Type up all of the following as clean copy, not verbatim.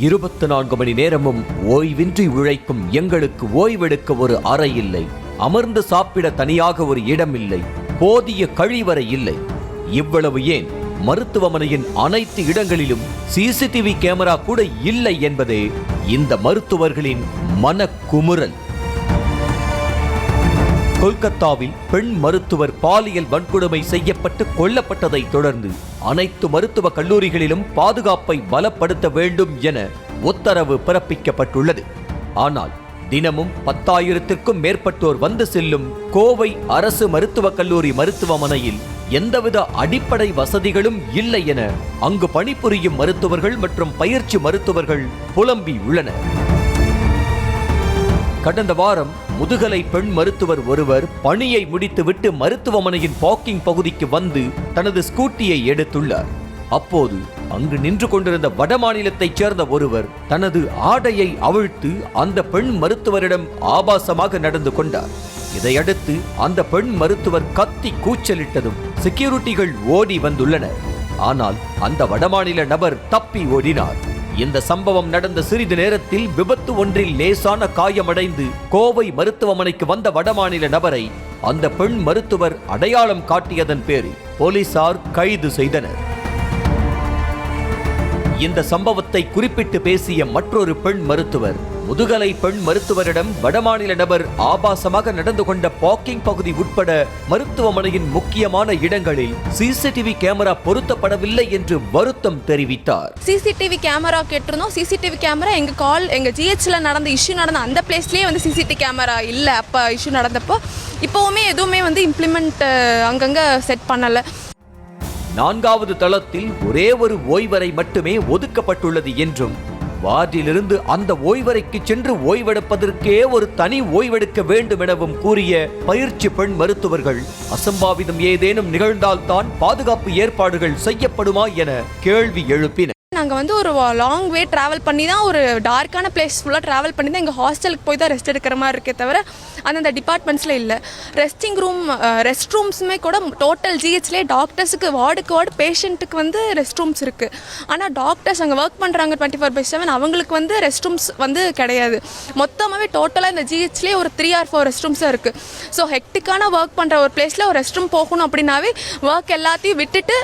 24 மணி நேரமும் ஓய்வின்றி உழைக்கும் எங்களுக்கு ஓய்வெடுக்க ஒரு அறை இல்லை, அமர்ந்து சாப்பிட தனியாக ஒரு இடம் இல்லை, போதிய கழிவறை இல்லை. இவ்வளவு ஏன், மருத்துவமனையின் அனைத்து இடங்களிலும் சிசிடிவி கேமரா கூட இல்லை என்பதே இந்த மருத்துவர்களின் மனக்குமுறல். கொல்கத்தாவில் பெண் மருத்துவர் பாலியல் வன்கொடுமை செய்யப்பட்டு கொல்லப்பட்டதை தொடர்ந்து அனைத்து மருத்துவ கல்லூரிகளிலும் பாதுகாப்பை பலப்படுத்த வேண்டும் என உத்தரவு பிறப்பிக்கப்பட்டுள்ளது. ஆனால் தினமும் 10,000க்கும் மேற்பட்டோர் வந்து செல்லும் கோவை அரசு மருத்துவக் கல்லூரி மருத்துவமனையில் எந்தவித அடிப்படை வசதிகளும் இல்லை என அங்கு பணிபுரியும் மருத்துவர்கள் மற்றும் பயிற்சி மருத்துவர்கள் புலம்பி உள்ளனர். கடந்த வாரம் முதுகலை பெண் மருத்துவர் ஒருவர் பணியை முடித்துவிட்டு மருத்துவமனையின் பார்க்கிங் பகுதிக்கு வந்து தனது ஸ்கூட்டியை எடுத்துள்ளார். அப்போது அங்கு நின்று கொண்டிருந்த வடமாநிலத்தைச் சேர்ந்த ஒருவர் தனது ஆடையை அவிழ்த்து அந்த பெண் மருத்துவரிடம் ஆபாசமாக நடந்து கொண்டார். இதையடுத்து அந்த பெண் மருத்துவர் கத்தி கூச்சலிட்டதும் செக்யூரிட்டிகள் ஓடி வந்துள்ளனர். ஆனால் அந்த வடமாநில நபர் தப்பி ஓடினார். இந்த சம்பவம் நடந்த சிறிது நேரத்தில் விபத்து ஒன்றில் லேசான காயமடைந்து கோவை மருத்துவமனைக்கு வந்த வடமாநில நபரை அந்த பெண் மருத்துவர் அடையாளம் காட்டியதன் பேரில் போலீசார் கைது செய்தனர். இந்த சம்பவத்தை குறிப்பிட்டு பேசிய மற்றொரு பெண் மருத்துவர், முதுகலை பெண் மருத்துவரிடம் வடமாநில நபர் ஆபாசமாக நடந்து கொண்ட பார்க்கிங் பகுதி உட்பட மருத்துவமனையின் முக்கியமான இடங்களில் சிசிடிவி கேமரா பொருத்தப்படவில்லை என்று வருத்தம் தெரிவித்தார். சிசிடிவி கேமரா கேட்டிருந்தோம். சிசிடிவி கேமரா எங்க ஜிஹெச்ல நடந்த இஷ்யூ நடந்த அந்த பிளேஸ்லயே வந்து சிசிடிவி கேமரா இல்ல. அப்ப இஷ்யூ நடந்தப்போ இப்பவுமே எதுவுமே வந்து இம்ப்ளிமெண்ட் அங்கங்க செட் பண்ணல. 4வது தளத்தில் ஒரே ஒரு ஓய்வறை மட்டுமே ஒதுக்கப்பட்டுள்ளது என்றும் வார்டிலிருந்து அந்த ஓய்வறைக்கு சென்று ஓய்வெடுப்பதற்கே ஒரு தனி ஓய்வெடுக்க வேண்டும் எனவும் கூறிய பயிற்சி பெண் மருத்துவர்கள், அசம்பாவிதம் ஏதேனும் நிகழ்ந்தால்தான் பாதுகாப்பு ஏற்பாடுகள் செய்யப்படுமா என கேள்வி எழுப்பினர். நாங்கள் வந்து ஒரு லாங் வே ட்ராவல் பண்ணி தான், ஒரு டார்க்கான பிளேஸ் ஃபுல்லாக ட்ராவல் பண்ணி தான் எங்கள் ஹாஸ்டலுக்கு போய் தான் ரெஸ்ட் எடுக்கிற மாதிரி இருக்கே தவிர அந்தந்த டிபார்ட்மெண்ட்ஸில் இல்லை. ரெஸ்ட் ரூம்ஸுமே கூட டோட்டல் ஜிஹெச்லேயே டாக்டர்ஸுக்கு வார்டு பேஷண்ட்டுக்கு வந்து ரெஸ்ட் ரூம்ஸ் இருக்குது. ஆனால் டாக்டர்ஸ் அங்கே ஒர்க் பண்ணுறாங்க 24/7, அவங்களுக்கு வந்து ரெஸ்ட் ரூம்ஸ் வந்து கிடையாது. மொத்தமாகவே டோட்டலாக இந்த ஜிஹெச்லேயே ஒரு 3 or 4 ரெஸ்ட் ரூம்ஸாக இருக்குது. ஸோ ஹெக்டிக்கான ஒர்க் பண்ணுற ஒரு பிளேஸில் ஒரு ரெஸ்ட் ரூம் போகணும் அப்படின்னாவே ஒர்க் எல்லாத்தையும் விட்டுட்டு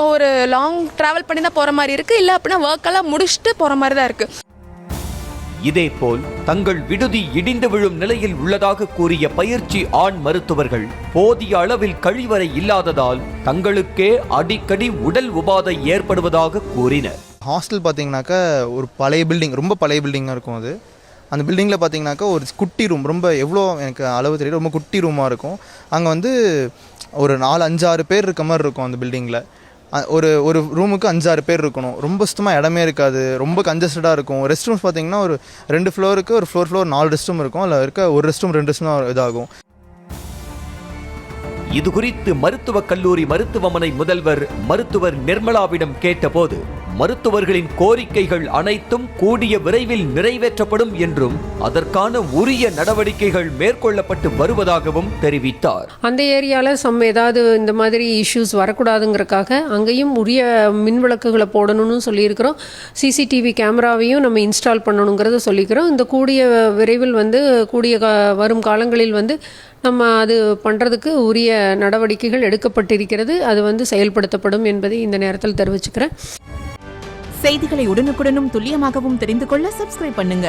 ஒரு லாங் ட்ராவல் பண்ணி தான் போகிற மாதிரி இருக்குது. இல்லை அப்படின்னா ஒர்க்கெல்லாம் முடிச்சுட்டு போற மாதிரி தான் இருக்கு. இதேபோல் தங்கள் விடுதி இடிந்து விழும் நிலையில் உள்ளதாக கூறிய பயிற்சி ஆண் மருத்துவர்கள் போதிய அளவில் கழிவறை இல்லாததால் தங்களுக்கே அடிக்கடி உடல் உபாதை ஏற்படுவதாக கூறினர். ஹாஸ்டல் பார்த்தீங்கன்னாக்கா ஒரு பழைய பில்டிங், ரொம்ப பழைய பில்டிங்காக இருக்கும். அது அந்த பில்டிங்கில் பார்த்தீங்கன்னாக்கா ஒரு குட்டி ரூம், ரொம்ப எவ்வளோ எனக்கு அளவு தெரியல, ரொம்ப குட்டி ரூமாக இருக்கும். அங்கே வந்து ஒரு 4-5-6 பேர் இருக்க மாதிரி இருக்கும். அந்த பில்டிங்கில் ஒரு ரூமுக்கு 5-6 பேர் இருக்கணும். ரொம்ப சுத்தமாக இடமே இருக்காது, ரொம்ப கன்ஜஸ்டடாக இருக்கும். ரெஸ்ட் ரூம்ஸ் பார்த்தீங்கன்னா ஒரு 2 ஃப்ளோருக்கு ஒரு ஃப்ளோர் 4 ரெஸ்ட் ரூம் இருக்கும். அதில் இருக்க ஒரு ரெஸ்ட் ரூம் 2 ரெஸ்ட் ரூம் இதாகும். இது குறித்து மருத்துவக் கல்லூரி மருத்துவமனை முதல்வர் மருத்துவர் நிர்மலாவிடம் கேட்டபோது மருத்துவர்களின் கோரிக்கைகள் அனைத்தும் கூடிய விரைவில் நிறைவேற்றப்படும் என்றும் அதற்கான உரிய நடவடிக்கைகள் மேற்கொள்ளப்பட்டு வருவதாகவும் தெரிவித்தார். அந்த ஏரியாவில் ஏதாவது இந்த மாதிரி இஷ்யூஸ் வரக்கூடாதுங்கிறதுக்காக அங்கேயும் உரிய மின்விளக்குகளை போடணும்னு சொல்லியிருக்கிறோம். சிசிடிவி கேமராவையும் நம்ம இன்ஸ்டால் பண்ணணுங்கிறத சொல்லிக்கிறோம். இந்த கூடிய விரைவில் வந்து வரும் காலங்களில் வந்து நம்ம அது பண்ணுறதுக்கு உரிய நடவடிக்கைகள் எடுக்கப்பட்டிருக்கிறது. அது வந்து செயல்படுத்தப்படும் என்பதை இந்த நேரத்தில் தெரிவிச்சுக்கிறேன். செய்திகளை உடனுக்குடனும் துல்லியமாகவும் தெரிந்து கொள்ள சப்ஸ்கிரைப் பண்ணுங்க.